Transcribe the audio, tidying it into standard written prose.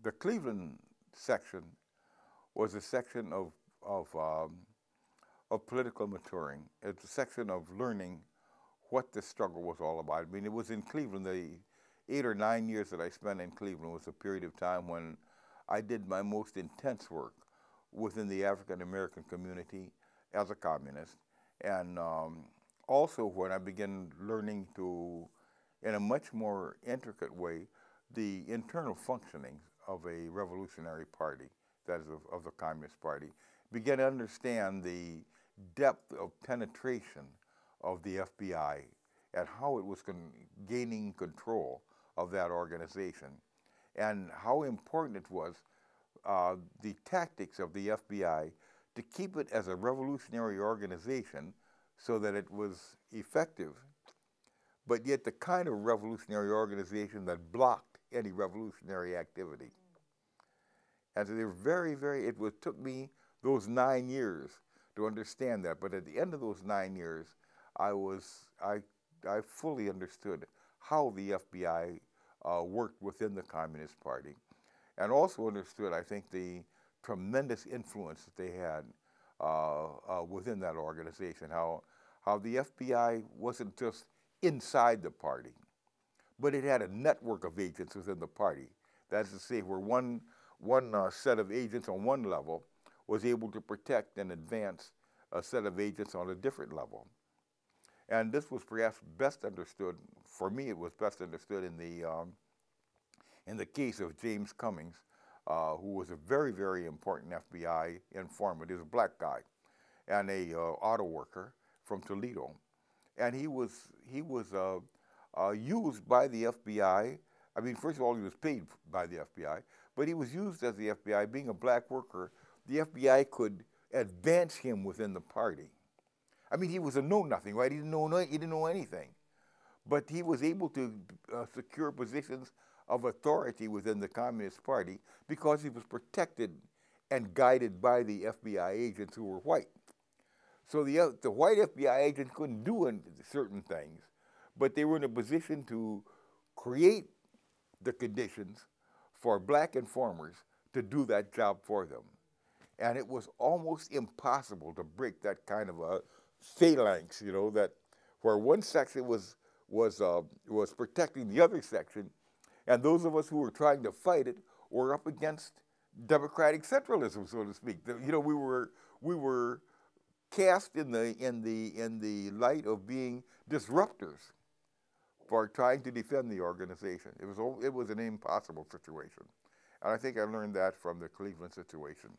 The Cleveland section was a section of political maturing. It's a section of learning what the struggle was all about. I mean, it was in Cleveland. The 8 or 9 years that I spent in Cleveland was a period of time when I did my most intense work within the African American community as a communist, and also when I began learning to, in a much more intricate way, the internal functionings of a revolutionary party, that is of the Communist Party, began to understand the depth of penetration of the FBI and how it was gaining control of that organization, and how important it was, the tactics of the FBI to keep it as a revolutionary organization so that it was effective, but yet the kind of revolutionary organization that blocked any revolutionary activity. And so they were took me those 9 years to understand that. But at the end of those 9 years, I fully understood how the FBI worked within the Communist Party, and also understood, I think, the tremendous influence that they had within that organization. How the FBI wasn't just inside the party, but it had a network of agents within the party. That's to say, where one set of agents on one level was able to protect and advance a set of agents on a different level. And this was perhaps best understood, for me it was best understood in the case of James Cummings, who was a very, very important FBI informant. He was a black guy and a auto worker from Toledo. And he was used by the FBI. I mean, first of all, he was paid by the FBI, but he was used as the FBI. Being a black worker, the FBI could advance him within the party. I mean, he was a know-nothing, right? He didn't know anything. But he was able to secure positions of authority within the Communist Party because he was protected and guided by the FBI agents who were white. So the white FBI agents couldn't do certain things, but they were in a position to create the conditions for black informers to do that job for them. And it was almost impossible to break that kind of a phalanx, you know, that where one section was protecting the other section, and those of us who were trying to fight it were up against democratic centralism, so to speak. You know, we were cast in the light of being disruptors for trying to defend the organization. It was an impossible situation, and I think I learned that from the Cleveland situation.